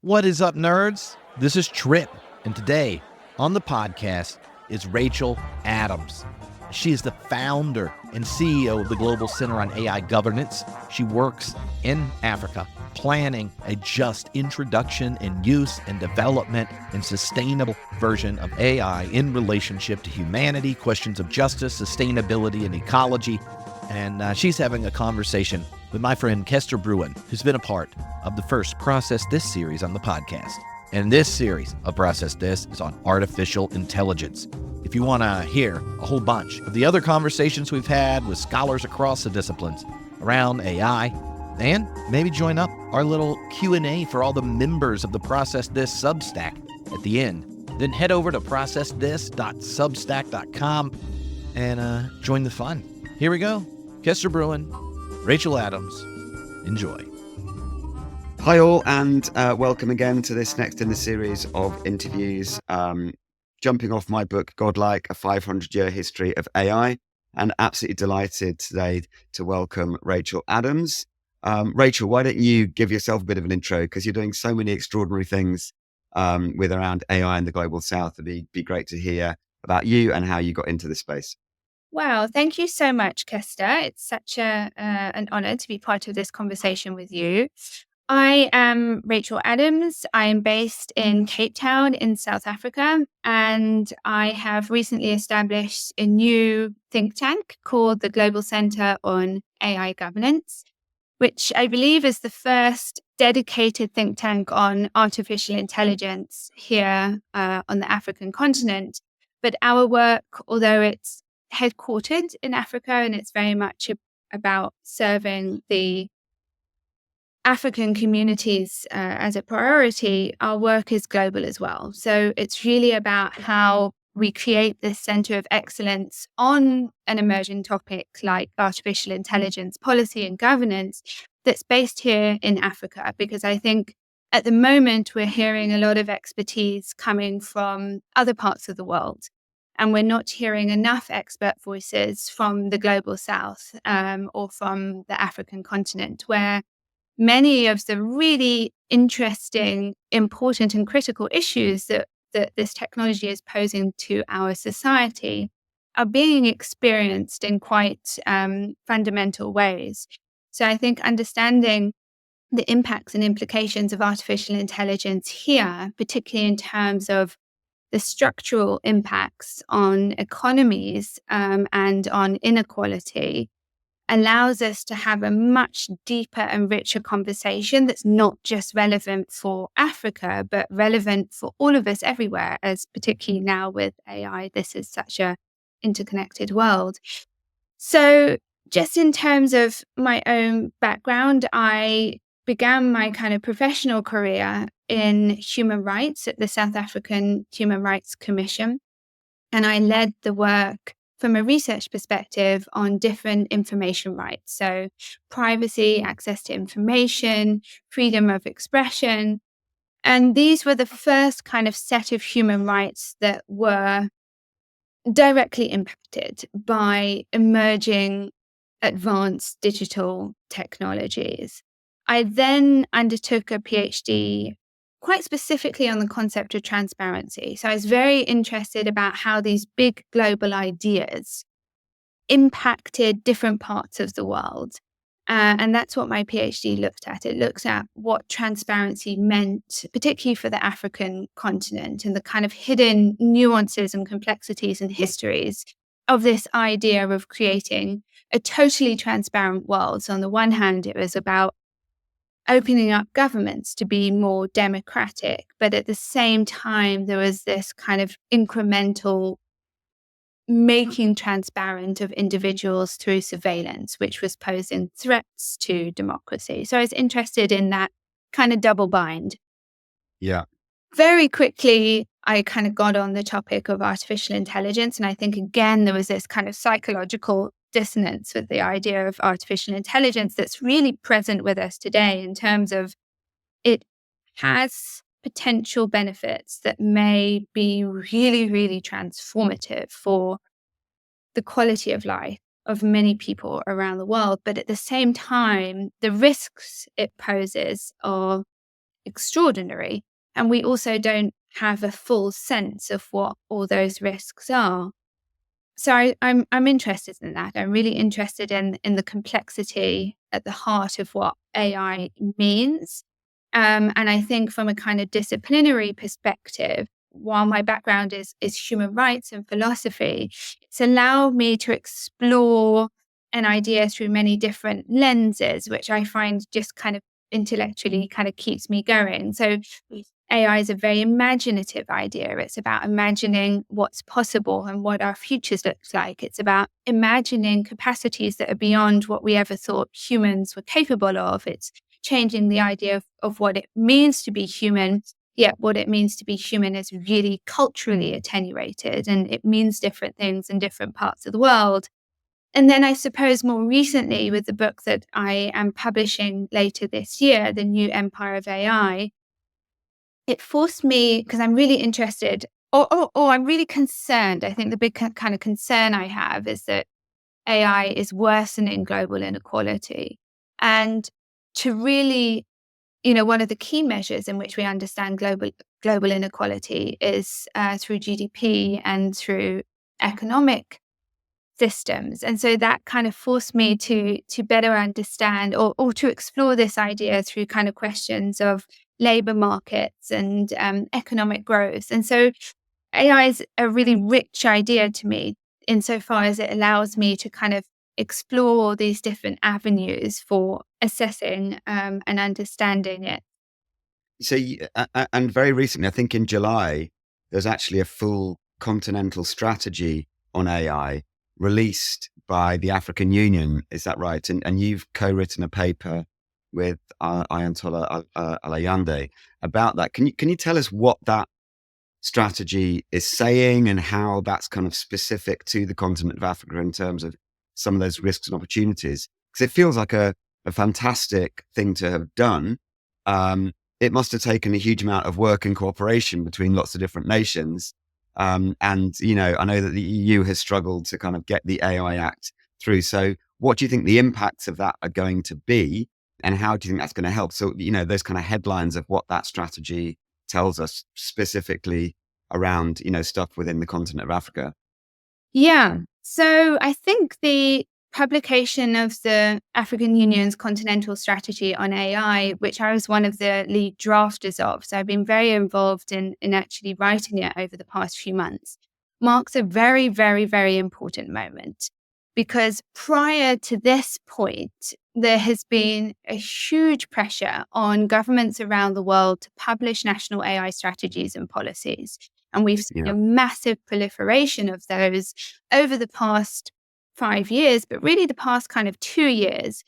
What is up, nerds? This is Trip, and today on the podcast is Rachel Adams. She is the founder and CEO of the Global Center on AI Governance. She works in Africa, planning a just introduction and use and development and sustainable version of AI in relationship to humanity, questions of justice, sustainability, and ecology. And she's having a conversation with my friend Kester Brewin, who's been a part of the first Process This series on the podcast. And this series of Process This is on artificial intelligence. If you want to hear a whole bunch of the other conversations we've had with scholars across the disciplines around AI, and maybe join up our little Q&A for all the members of the Process This Substack at the end, then head over to processthis.substack.com and join the fun. Here we go. Kester Brewin, Rachel Adams. Enjoy. Hi all, and welcome again to this next in the series of interviews, jumping off my book, Godlike, A 500-Year History of AI, and absolutely delighted today to welcome Rachel Adams. Rachel, why don't you give yourself a bit of an intro, because you're doing so many extraordinary things with around AI in the Global South. It'd be great to hear about you and how you got into this space. Wow, thank you so much, Kester. It's such an honor to be part of this conversation with you. I am Rachel Adams. I am based in Cape Town in South Africa, and I have recently established a new think tank called the Global Center on AI Governance, which I believe is the first dedicated think tank on artificial intelligence here on the African continent. But our work, although it's headquartered in Africa and it's very much about serving the African communities as a priority, our work is global as well. So it's really about how we create this center of excellence on an emerging topic like artificial intelligence policy and governance that's based here in Africa, because I think at the moment we're hearing a lot of expertise coming from other parts of the world. And we're not hearing enough expert voices from the Global South or from the African continent, where many of the really interesting, important and critical issues that this technology is posing to our society are being experienced in quite fundamental ways. So I think understanding the impacts and implications of artificial intelligence here, particularly in terms of the structural impacts on economies and on inequality, allows us to have a much deeper and richer conversation that's not just relevant for Africa, but relevant for all of us everywhere, as particularly now with AI, this is such a interconnected world. So just in terms of my own background, I began my kind of professional career in human rights at the South African Human Rights Commission. And I led the work from a research perspective on different information rights. So privacy, access to information, freedom of expression. And these were the first kind of set of human rights that were directly impacted by emerging advanced digital technologies. I then undertook a PhD quite specifically on the concept of transparency. So I was very interested about how these big global ideas impacted different parts of the world. And that's what my PhD looked at. It looks at what transparency meant, particularly for the African continent, and the kind of hidden nuances and complexities and histories of this idea of creating a totally transparent world. So on the one hand, it was about opening up governments to be more democratic, but at the same time, there was this kind of incremental making transparent of individuals through surveillance, which was posing threats to democracy. So I was interested in that kind of double bind. Yeah. Very quickly, I kind of got on the topic of artificial intelligence. And I think, again, there was this kind of psychological dissonance with the idea of artificial intelligence that's really present with us today in terms of it has potential benefits that may be really, really transformative for the quality of life of many people around the world. But at the same time, the risks it poses are extraordinary. And we also don't have a full sense of what all those risks are. So I'm interested in that. I'm really interested in the complexity at the heart of what AI means. And I think from a kind of disciplinary perspective, while my background is human rights and philosophy, it's allowed me to explore an idea through many different lenses, which I find just kind of intellectually kind of keeps me going. So AI is a very imaginative idea. It's about imagining what's possible and what our futures looks like. It's about imagining capacities that are beyond what we ever thought humans were capable of. It's changing the idea of what it means to be human, yet what it means to be human is really culturally attenuated, and it means different things in different parts of the world. And then I suppose more recently with the book that I am publishing later this year, The New Empire of AI, it forced me, because I'm really interested, or I'm really concerned. I think the big kind of concern I have is that AI is worsening global inequality. And to really, one of the key measures in which we understand global inequality is through GDP and through economic systems. And so that kind of forced me to better understand or to explore this idea through kind of questions of labor markets and economic growth. And so AI is a really rich idea to me insofar as it allows me to kind of explore these different avenues for assessing and understanding it. So, and very recently, I think in July, there's actually a full continental strategy on AI released by the African Union. Is that right? And you've co-written a paper with Ayatollah Alayande about that. Can you tell us what that strategy is saying and how that's kind of specific to the continent of Africa in terms of some of those risks and opportunities? Because it feels like a fantastic thing to have done. It must have taken a huge amount of work and cooperation between lots of different nations. And, I know that the EU has struggled to kind of get the AI Act through. So what do you think the impacts of that are going to be? And how do you think that's going to help? So, those kind of headlines of what that strategy tells us specifically around, stuff within the continent of Africa. Yeah. So I think the publication of the African Union's continental strategy on AI, which I was one of the lead drafters of, so I've been very involved in actually writing it over the past few months, marks a very, very, very important moment. Because prior to this point, there has been a huge pressure on governments around the world to publish national AI strategies and policies. And we've seen a massive proliferation of those over the past 5 years, but really the past kind of 2 years.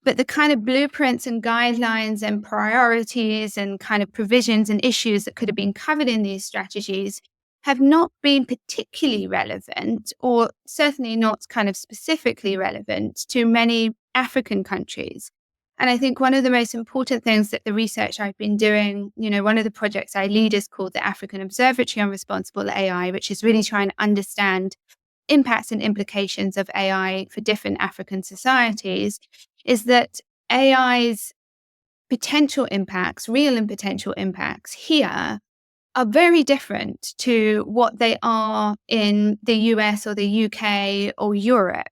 But the kind of blueprints and guidelines and priorities and kind of provisions and issues that could have been covered in these strategies have not been particularly relevant, or certainly not kind of specifically relevant to many African countries. And I think one of the most important things that the research I've been doing, one of the projects I lead is called the African Observatory on Responsible AI, which is really trying to understand impacts and implications of AI for different African societies, is that AI's potential impacts, real and potential impacts here, are very different to what they are in the US or the UK or Europe.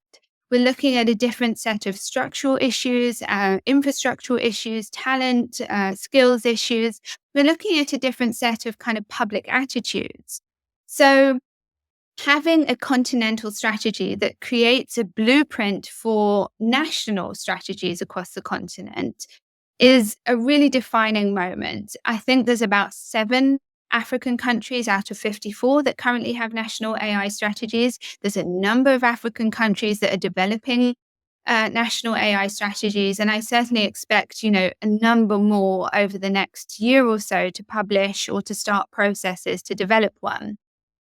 We're looking at a different set of structural issues, infrastructural issues, talent, skills issues. We're looking at a different set of kind of public attitudes. So having a continental strategy that creates a blueprint for national strategies across the continent is a really defining moment. I think there's about 7 African countries out of 54 that currently have national AI strategies. There's a number of African countries that are developing national AI strategies. And I certainly expect, a number more over the next year or so to publish or to start processes to develop one.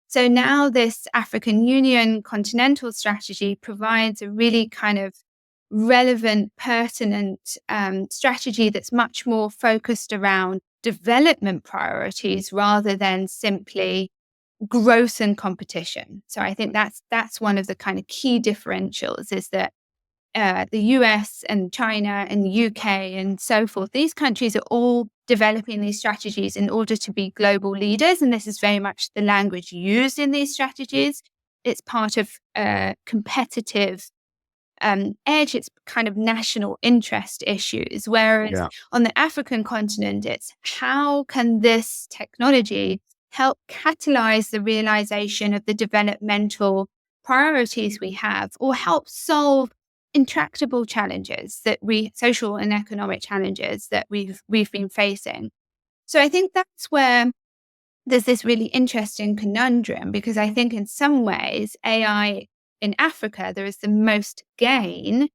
So now this African Union continental strategy provides a really kind of relevant, pertinent strategy that's much more focused around development priorities rather than simply growth and competition. So I think that's one of the kind of key differentials, is that the US and China and the UK and so forth, these countries are all developing these strategies in order to be global leaders. And this is very much the language used in these strategies. It's part of competitive edge. It's kind of national interest issues. Whereas on the African continent, it's how can this technology help catalyze the realization of the developmental priorities we have, or help solve intractable challenges social and economic challenges that we've been facing. So I think that's where there's this really interesting conundrum, because I think in some ways AI in Africa, there is the most gain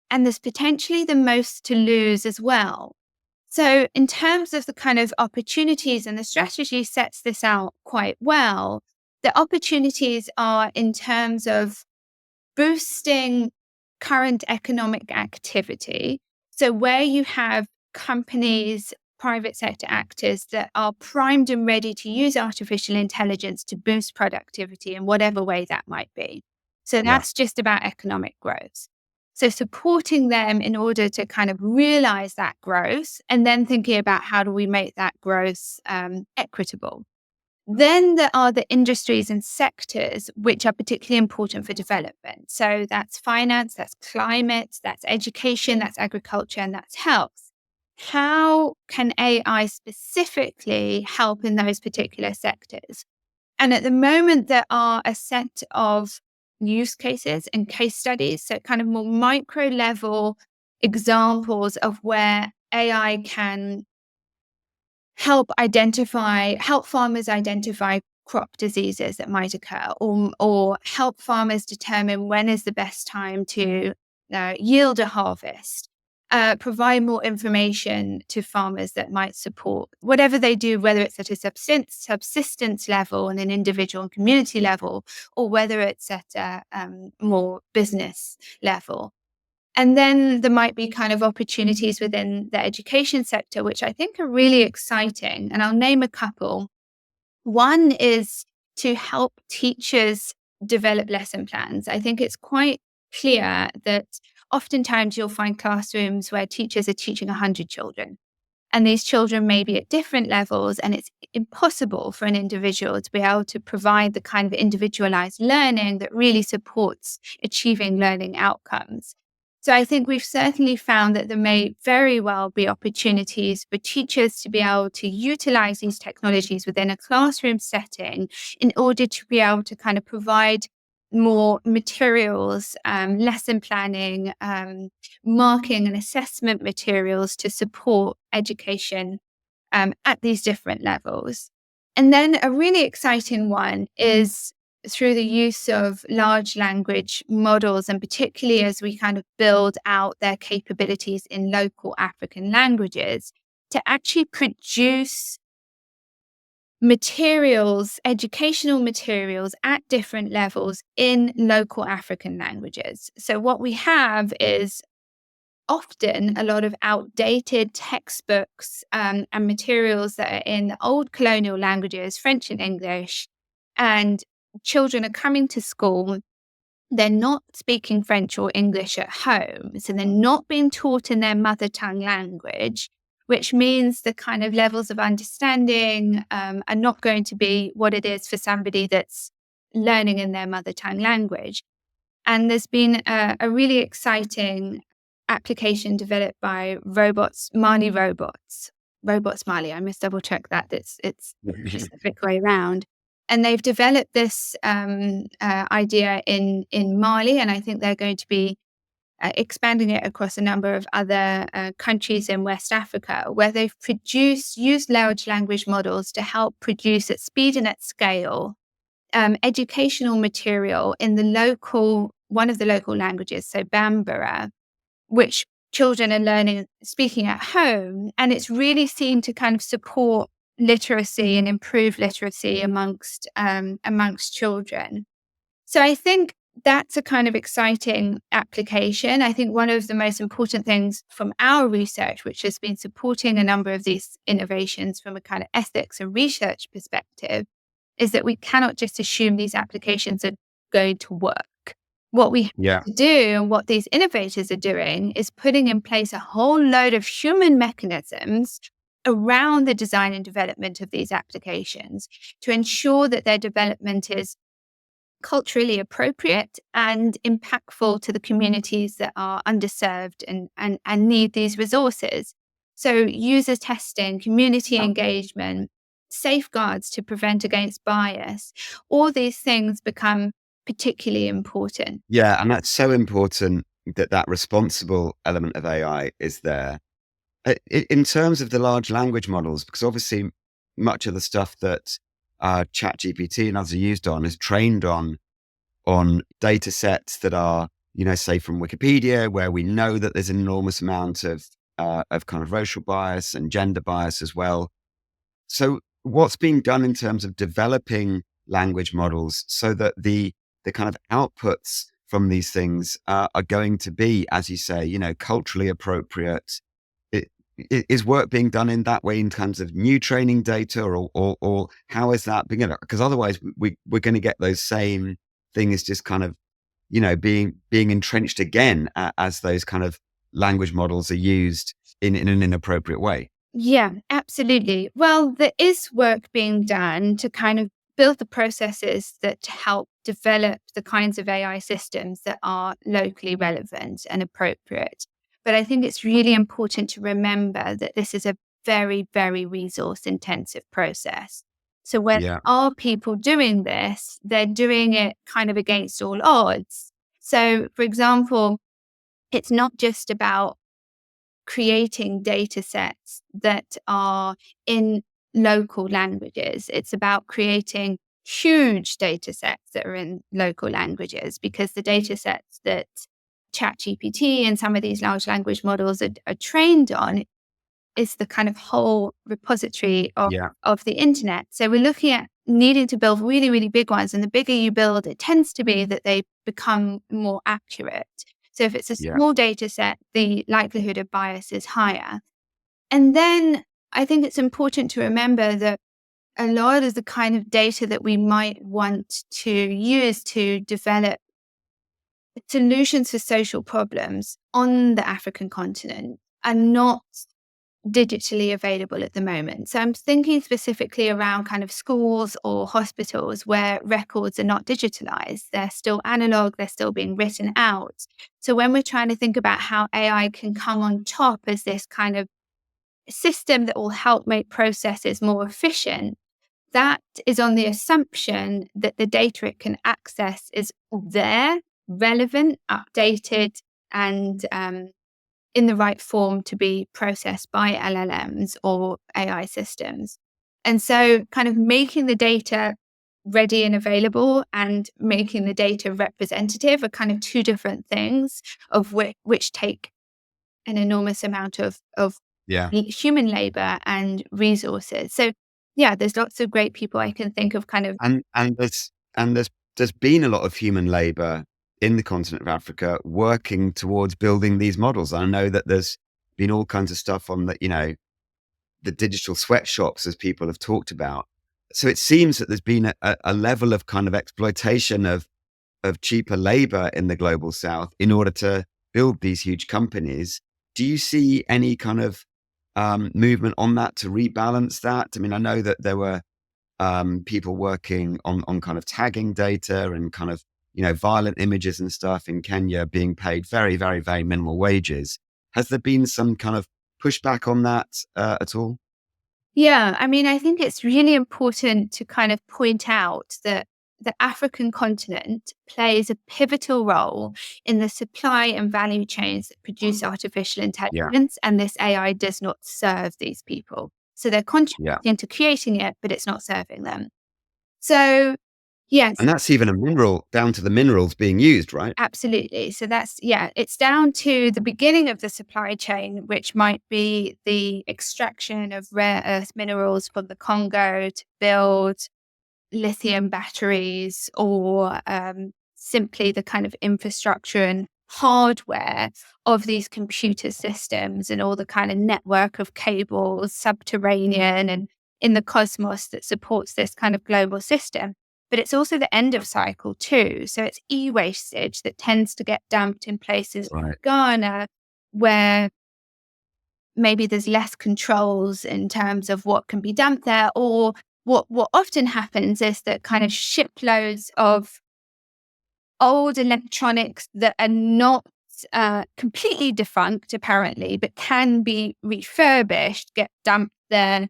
and there's potentially the most to lose as well. So in terms of the kind of opportunities, and the strategy sets this out quite well, the opportunities are in terms of boosting current economic activity. So where you have companies, private sector actors that are primed and ready to use artificial intelligence to boost productivity in whatever way that might be. So that's just about economic growth. So supporting them in order to kind of realize that growth, and then thinking about how do we make that growth equitable. Then there are the industries and sectors which are particularly important for development. So that's finance, that's climate, that's education, that's agriculture, and that's health. How can AI specifically help in those particular sectors? And at the moment, there are a set of use cases and case studies, so kind of more micro level examples of where AI can help farmers identify crop diseases that might occur, or help farmers determine when is the best time to yield a harvest, provide more information to farmers that might support whatever they do, whether it's at a subsistence level and an individual and community level, or whether it's at a more business level. And then there might be kind of opportunities within the education sector, which I think are really exciting. And I'll name a couple. One is to help teachers develop lesson plans. I think it's quite clear that oftentimes you'll find classrooms where teachers are teaching 100 children. And these children may be at different levels, and it's impossible for an individual to be able to provide the kind of individualized learning that really supports achieving learning outcomes. So I think we've certainly found that there may very well be opportunities for teachers to be able to utilize these technologies within a classroom setting in order to be able to kind of provide more materials, lesson planning, marking and assessment materials to support education at these different levels. And then a really exciting one is through the use of large language models, and particularly as we kind of build out their capabilities in local African languages, to actually produce materials, educational materials at different levels in local African languages. So what we have is often a lot of outdated textbooks and materials that are in the old colonial languages, French and English, and children are coming to school. They're not speaking French or English at home, so they're not being taught in their mother tongue language, which means the kind of levels of understanding are not going to be what it is for somebody that's learning in their mother tongue language. And there's been a really exciting application developed by Mali robots. Robots Mali, I must double check that. It's the specific way around. And they've developed this idea in Mali, and I think they're going to be expanding it across a number of other countries in West Africa, where they've used large language models to help produce at speed and at scale educational material in one of the local languages, so Bambara, which children are speaking at home. And it's really seen to kind of support literacy and improve literacy amongst children. So I think that's a kind of exciting application. I think one of the most important things from our research, which has been supporting a number of these innovations from a kind of ethics and research perspective, is that we cannot just assume these applications are going to work. What we have Yeah. to do and what these innovators are doing is putting in place a whole load of human mechanisms around the design and development of these applications to ensure that their development is culturally appropriate and impactful to the communities that are underserved and need these resources. So, user testing, community engagement, safeguards to prevent against bias, all these things become particularly important. Yeah. And that's so important that that responsible element of AI is there. In terms of the large language models, because obviously much of the stuff that ChatGPT and others are used on is trained on data sets that are, say from Wikipedia, where we know that there's an enormous amount of kind of racial bias and gender bias as well. So what's being done in terms of developing language models so that the kind of outputs from these things are going to be, as you say, culturally appropriate? Is work being done in that way in terms of new training data, or how is that being? Because otherwise, we're going to get those same things just kind of being entrenched again as those kind of language models are used in an inappropriate way. Yeah, absolutely. Well, there is work being done to kind of build the processes that help develop the kinds of AI systems that are locally relevant and appropriate. But I think it's really important to remember that this is a very, very resource intensive process. So when Yeah, are people doing this, they're doing it kind of against all odds. So, for example, it's not just about creating data sets that are in local languages. It's about creating huge data sets that are in local languages, because the data sets that ChatGPT and some of these large language models are trained on is the kind of whole repository yeah, of the internet. So we're looking at needing to build really, really big ones. And the bigger you build, it tends to be that they become more accurate. So if it's a yeah, small data set, the likelihood of bias is higher. And then I think it's important to remember that a lot of the kind of data that we might want to use to develop solutions for social problems on the African continent are not digitally available at the moment. So I'm thinking specifically around kind of schools or hospitals where records are not digitalized. They're still analog, they're still being written out. So when we're trying to think about how AI can come on top as this kind of system that will help make processes more efficient, that is on the assumption that the data it can access is there, relevant, updated, and in the right form to be processed by LLMs or AI systems. And so, kind of making the data ready and available and making the data representative are kind of two different things, of which take an enormous amount of yeah. human labor and resources. So, yeah, there's lots of great people I can think of kind of. And there's been a lot of human labor in the continent of Africa working towards building these models. I know that there's been all kinds of stuff on the digital sweatshops, as people have talked about. So it seems that there's been a level of kind of exploitation of cheaper labor in the global south in order to build these huge companies. Do you see any kind of movement on that to rebalance that? I mean, I know that there were people working on kind of tagging data and kind of, violent images and stuff in Kenya being paid very, very, very minimal wages. Has there been some kind of pushback on that at all? Yeah, I mean, I think it's really important to kind of point out that the African continent plays a pivotal role in the supply and value chains that produce artificial Yeah, intelligence, and this AI does not serve these people. So they're yeah. contributing to creating it, but it's not serving them. So, yes, And that's even a mineral, down to the minerals being used, right? absolutely. So that's, yeah, it's down to the beginning of the supply chain, which might be the extraction of rare earth minerals from the Congo to build lithium batteries, or simply the kind of infrastructure and hardware of these computer systems and all the kind of network of cables, subterranean and in the cosmos, that supports this kind of global system. but it's also the end of cycle too. So it's e-wastage that tends to get dumped in places like Ghana, where maybe there's less controls in terms of what can be dumped there, or what often happens is that kind of shiploads of old electronics that are not completely defunct, apparently, but can be refurbished, get dumped there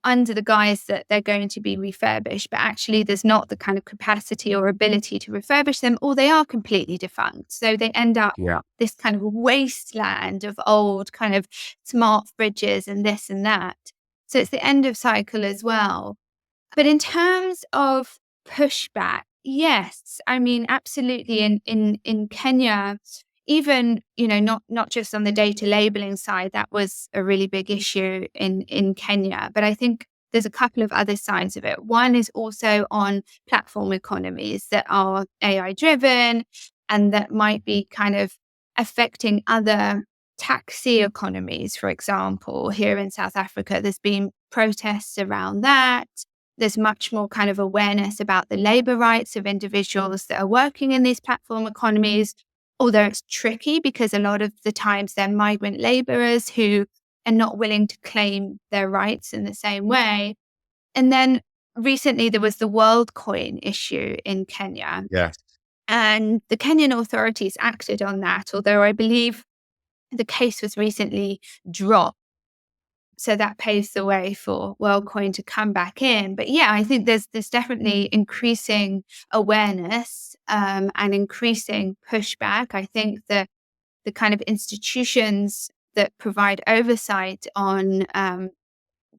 under the guise that they're going to be refurbished. But actually, there's not the kind of capacity or ability to refurbish them, or they are completely defunct. So they end up this kind of wasteland of old kind of smart fridges and this and that. So it's the end of cycle as well. But in terms of pushback, yes, I mean, absolutely. In Kenya, even, not just on the data labeling side, that was a really big issue in Kenya. But I think there's a couple of other sides of it. One is also on platform economies that are AI driven and that might be kind of affecting other taxi economies, for example. Here in South Africa, there's been protests around that. There's much more kind of awareness about the labor rights of individuals that are working in these platform economies, although it's tricky because a lot of the times they're migrant laborers who are not willing to claim their rights in the same way. And then recently there was the WorldCoin issue in Kenya. Yes. And the Kenyan authorities acted on that, although I believe the case was recently dropped. So that paves the way for WorldCoin to come back in. But yeah, I think there's definitely increasing awareness and increasing pushback. I think that the kind of institutions that provide oversight on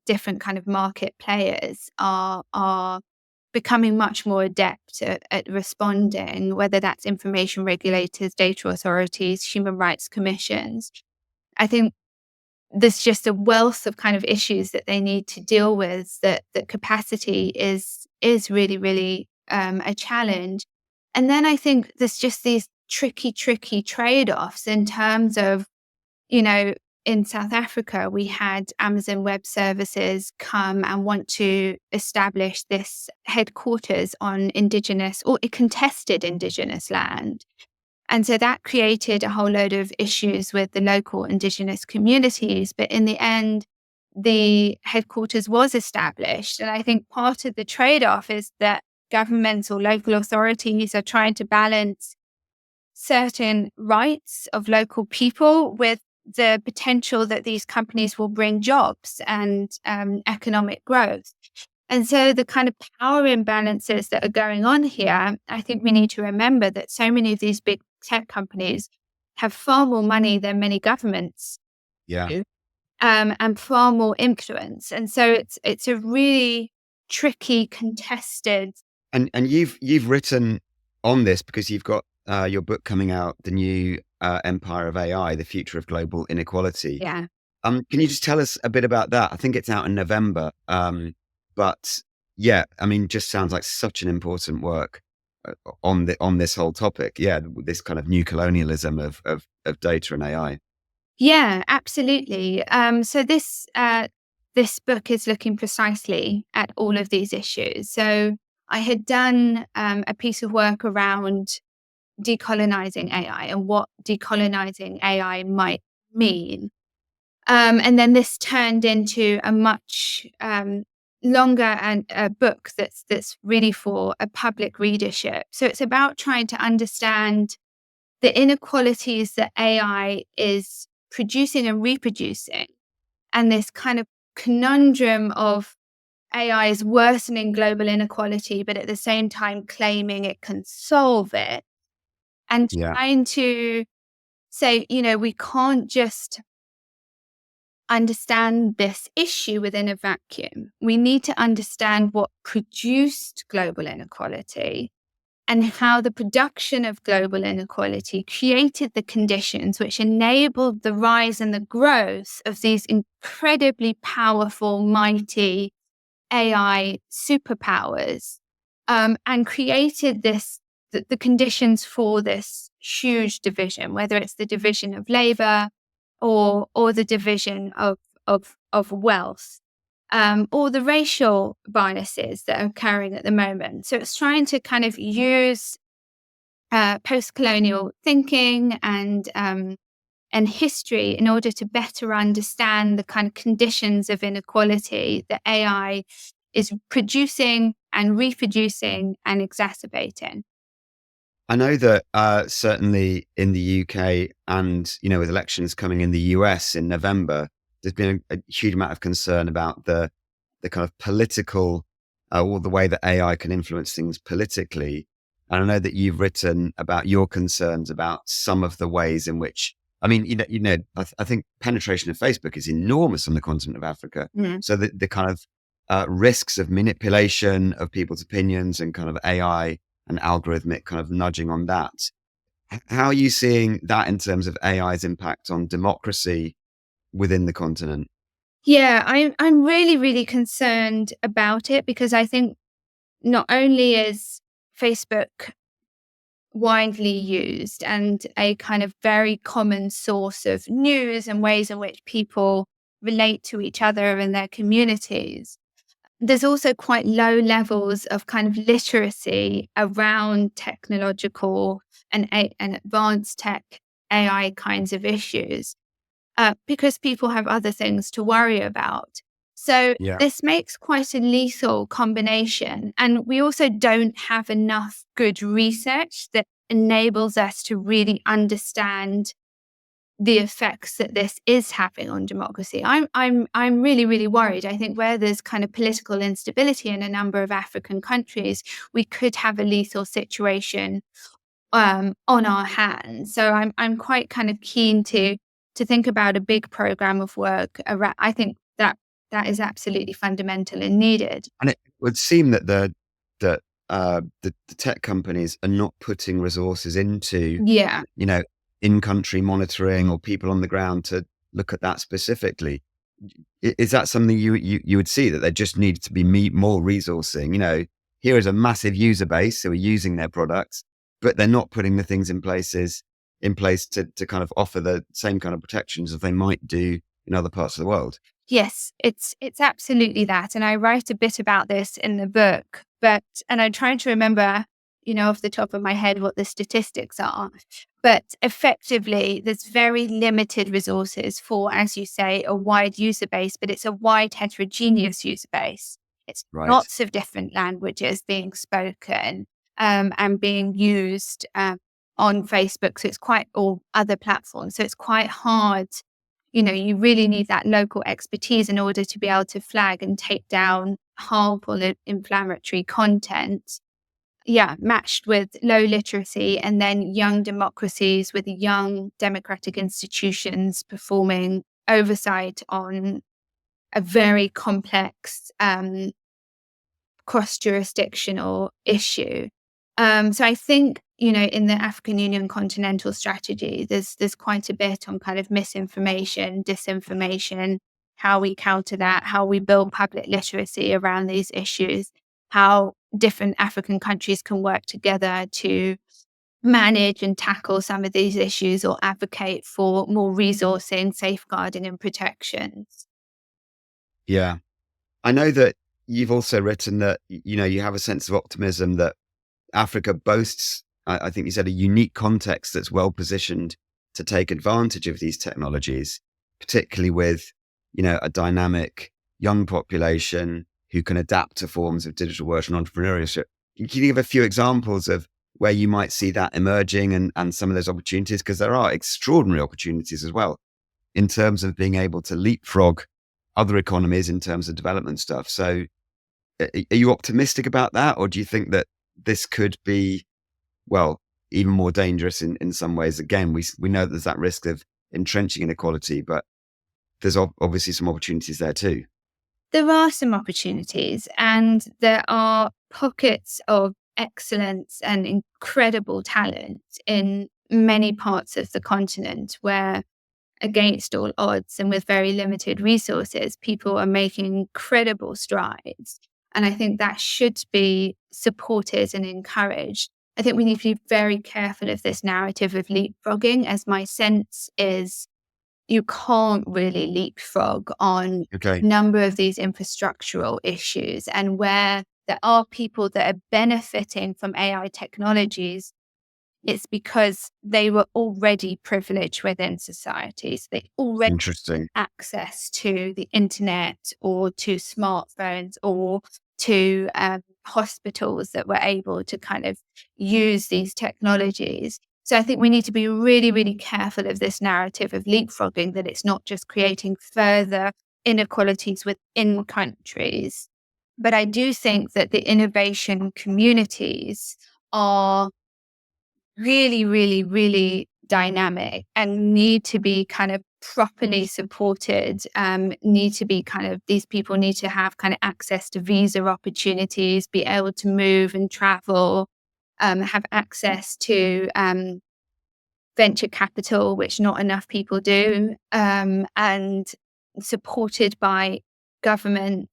different kind of market players are becoming much more adept at responding, whether that's information regulators, data authorities, human rights commissions. I think there's just a wealth of kind of issues that they need to deal with, that capacity is really, really a challenge. And then I think there's just these tricky trade-offs in terms of, in South Africa, we had Amazon Web Services come and want to establish this headquarters on indigenous or contested indigenous land. And so that created a whole load of issues with the local indigenous communities. But in the end, the headquarters was established. And I think part of the trade-off is that governments or local authorities are trying to balance certain rights of local people with the potential that these companies will bring jobs and economic growth. And so the kind of power imbalances that are going on here, I think we need to remember that so many of these big tech companies have far more money than many governments. Yeah. And far more influence. And so it's a really tricky, contested. And you've written on this because you've got your book coming out, The New Empire of AI, The Future of Global Inequality. Yeah. Can you just tell us a bit about that? I think it's out in November. But yeah, I mean, just sounds like such an important work on this whole topic. Yeah, this kind of new colonialism of data and AI. Yeah, absolutely. So this book is looking precisely at all of these issues. So I had done a piece of work around decolonizing AI and what decolonizing AI might mean. And then this turned into a much longer and a book that's really for a public readership. So it's about trying to understand the inequalities that AI is producing and reproducing, and this kind of conundrum of AI is worsening global inequality, but at the same time claiming it can solve it, and trying to say, we can't just understand this issue within a vacuum. We need to understand what produced global inequality and how the production of global inequality created the conditions which enabled the rise and the growth of these incredibly powerful, mighty AI superpowers, and created the conditions for this huge division, whether it's the division of labor or the division of wealth. or the racial biases that are occurring at the moment. So it's trying to kind of use post-colonial thinking and history in order to better understand the kind of conditions of inequality that AI is producing and reproducing and exacerbating. I know that certainly in the UK and, with elections coming in the US in November, there's been a huge amount of concern about the kind of political or the way that AI can influence things politically. And I know that you've written about your concerns about some of the ways in which, I mean, I think penetration of Facebook is enormous on the continent of Africa. Mm. So the kind of risks of manipulation of people's opinions and kind of AI and algorithmic kind of nudging on that. How are you seeing that in terms of AI's impact on democracy within the continent? Yeah, I'm really, really concerned about it because I think not only is Facebook widely used and a kind of very common source of news and ways in which people relate to each other and their communities, there's also quite low levels of kind of literacy around technological and advanced tech AI kinds of issues because people have other things to worry about. So Yeah. this makes quite a lethal combination. And we also don't have enough good research that enables us to really understand the effects that this is having on democracy. I'm really, really worried. I think where there's kind of political instability in a number of African countries, we could have a lethal situation on our hands. So I'm quite kind of keen to think about a big program of work around. I think that is absolutely fundamental and needed. And it would seem that the tech companies are not putting resources into, Yeah. in-country monitoring or people on the ground to look at that specifically. Is that something you would see, that there just needs to be more resourcing? Here is a massive user base who are using their products, but they're not putting the things in place to kind of offer the same kind of protections as they might do in other parts of the world. Yes, it's absolutely that. And I write a bit about this in the book, and I'm trying to remember, off the top of my head what the statistics are. But effectively, there's very limited resources for, as you say, a wide user base, but it's a wide heterogeneous user base. It's Right. lots of different languages being spoken and being used on Facebook. So it's quite, or other platforms. So it's quite hard. You really need that local expertise in order to be able to flag and take down harmful and inflammatory content. Yeah, matched with low literacy and then young democracies with young democratic institutions performing oversight on a very complex cross-jurisdictional issue. So I think, in the African Union continental strategy, there's quite a bit on kind of misinformation, disinformation, how we counter that, how we build public literacy around these issues, how different African countries can work together to manage and tackle some of these issues or advocate for more resourcing, safeguarding and protections. Yeah. I know that you've also written that, you have a sense of optimism that Africa boasts, I think you said, a unique context that's well positioned to take advantage of these technologies, particularly with, a dynamic young population who can adapt to forms of digital work and entrepreneurship. Can you give a few examples of where you might see that emerging and some of those opportunities? Because there are extraordinary opportunities as well in terms of being able to leapfrog other economies in terms of development stuff. So are you optimistic about that? Or do you think that this could be, well, even more dangerous in some ways? Again, we know that there's that risk of entrenching inequality, but there's obviously some opportunities there too. There are some opportunities, and there are pockets of excellence and incredible talent in many parts of the continent where, against all odds and with very limited resources, people are making incredible strides. And I think that should be supported and encouraged. I think we need to be very careful of this narrative of leapfrogging, as my sense is you can't really leapfrog on Okay. a number of these infrastructural issues. And where there are people that are benefiting from AI technologies, it's because they were already privileged within societies. They already Interesting. had access to the internet or to smartphones or to hospitals that were able to kind of use these technologies. So I think we need to be really, really careful of this narrative of leapfrogging, that it's not just creating further inequalities within countries. But I do think that the innovation communities are really, really, really dynamic and need to be kind of properly supported. These people need to have kind of access to visa opportunities, be able to move and travel, have access to venture capital, which not enough people do, and supported by governments,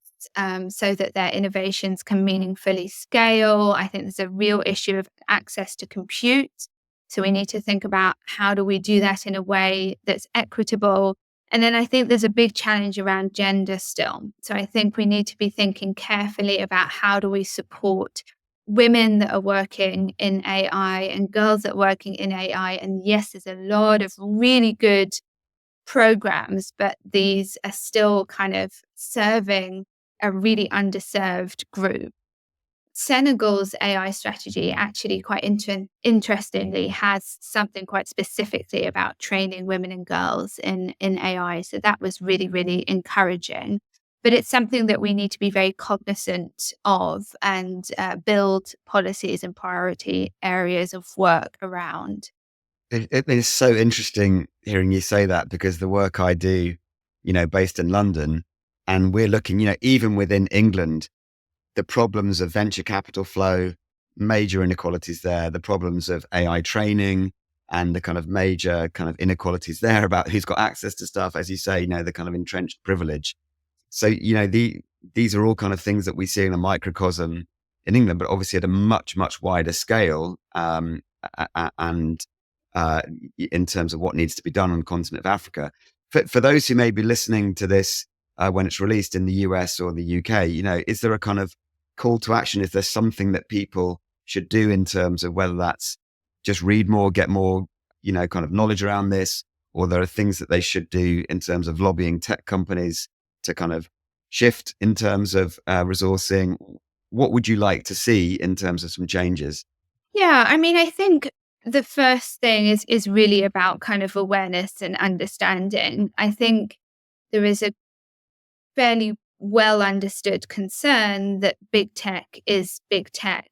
so that their innovations can meaningfully scale. I think there's a real issue of access to compute. So we need to think about how do we do that in a way that's equitable. And then I think there's a big challenge around gender still. So I think we need to be thinking carefully about how do we support women that are working in AI and girls that are working in AI. And yes, there's a lot of really good programs, but these are still kind of serving a really underserved group. Senegal's AI strategy actually quite interestingly has something quite specifically about training women and girls in AI. So that was really, really encouraging. But it's something that we need to be very cognizant of and build policies and priority areas of work around. It is so interesting hearing you say that, because the work I do, based in London, and we're looking, even within England, the problems of venture capital flow, major inequalities there, the problems of AI training, and the kind of major kind of inequalities there about who's got access to stuff, as you say, the kind of entrenched privilege. So, these are all kind of things that we see in a microcosm in England, but obviously at a much, much wider scale. And in terms of what needs to be done on the continent of Africa. For those who may be listening to this when it's released in the US or the UK, is there a kind of call to action? Is there something that people should do in terms of whether that's just read more, get more, kind of knowledge around this, or there are things that they should do in terms of lobbying tech companies to kind of shift in terms of resourcing? What would you like to see in terms of some changes? Yeah, I mean, I think the first thing is really about kind of awareness and understanding. I think there is a fairly well understood concern that big tech is big tech.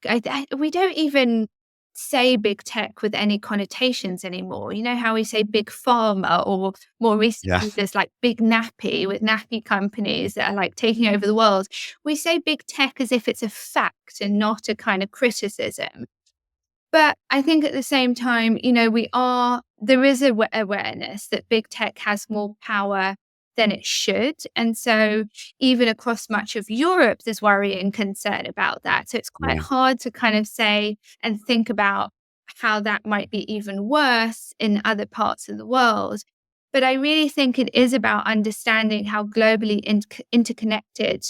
We don't even say big tech with any connotations anymore. You know how we say big pharma, or more Yeah. recently there's like big nappy with nappy companies that are like taking over the world. We say big tech as if it's a fact and not a kind of criticism. But I think at the same time, there is awareness that big tech has more power than it should. And so even across much of Europe, there's worry and concern about that. So it's quite Yeah. hard to kind of say and think about how that might be even worse in other parts of the world. But I really think it is about understanding how globally interconnected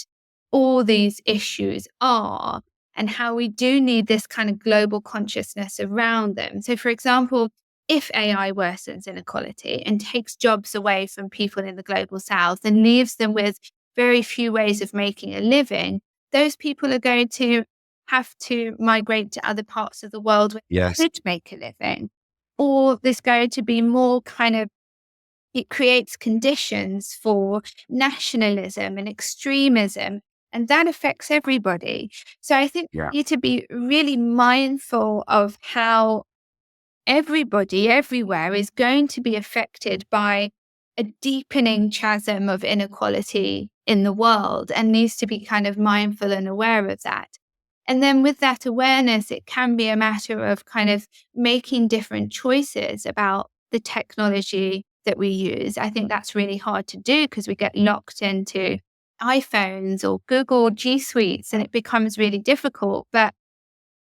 all these issues are, and how we do need this kind of global consciousness around them. So, for example, if AI worsens inequality and takes jobs away from people in the global south and leaves them with very few ways of making a living, those people are going to have to migrate to other parts of the world where Yes. they could make a living. Or there's going to be more kind of, it creates conditions for nationalism and extremism, and that affects everybody. So I think Yeah. we need to be really mindful of how everybody everywhere is going to be affected by a deepening chasm of inequality in the world, and needs to be kind of mindful and aware of that. And then with that awareness, it can be a matter of kind of making different choices about the technology that we use. I think that's really hard to do because we get locked into iPhones or Google G Suites and it becomes really difficult. But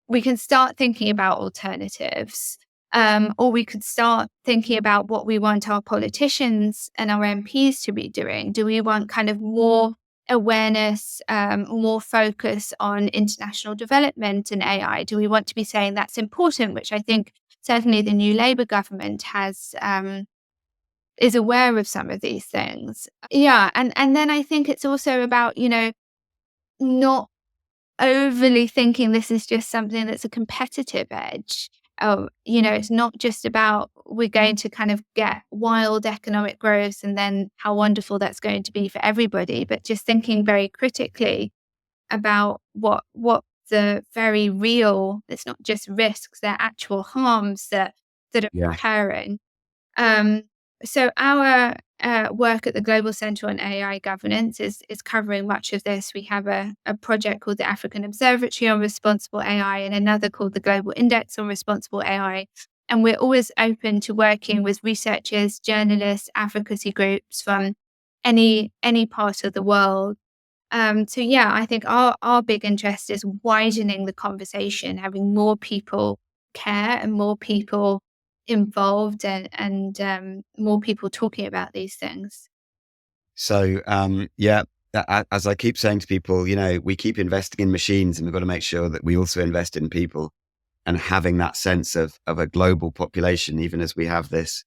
we can start thinking about alternatives. Or we could start thinking about what we want our politicians and our MPs to be doing. Do we want kind of more awareness, more focus on international development and AI? Do we want to be saying that's important, which I think certainly the new Labour government has is aware of some of these things. Yeah, and then I think it's also about, not overly thinking this is just something that's a competitive edge. It's not just about we're going to kind of get wild economic growth and then how wonderful that's going to be for everybody, but just thinking very critically about what the very real, it's not just risks, they're actual harms that are occurring. So our work at the Global Centre on AI Governance is covering much of this. We have a project called the African Observatory on Responsible AI and another called the Global Index on Responsible AI. And we're always open to working with researchers, journalists, advocacy groups from any part of the world. So yeah, I think our big interest is widening the conversation, having more people care and more people involved and more people talking about these things. So, as I keep saying to people, we keep investing in machines and we've got to make sure that we also invest in people and having that sense of a global population, even as we have this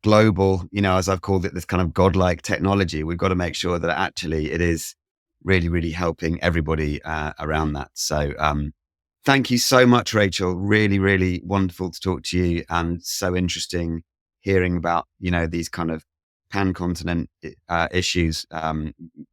global, as I've called it, this kind of godlike technology, we've got to make sure that actually it is really, really helping everybody around that. So, thank you so much, Rachel. Really, really wonderful to talk to you and so interesting hearing about, these kind of pan-continent issues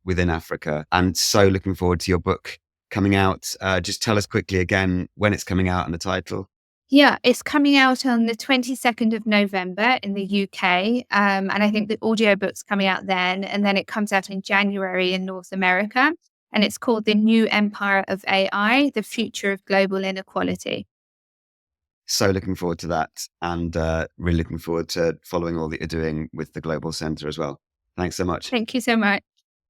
within Africa, and so looking forward to your book coming out. Just tell us quickly again when it's coming out and the title. Yeah, it's coming out on the 22nd of November in the UK. And I think the audiobook's coming out then. And then it comes out in January in North America. And it's called The New Empire of AI, The Future of Global Inequality. So looking forward to that, and really looking forward to following all that you're doing with the Global Centre as well. Thanks so much. Thank you so much.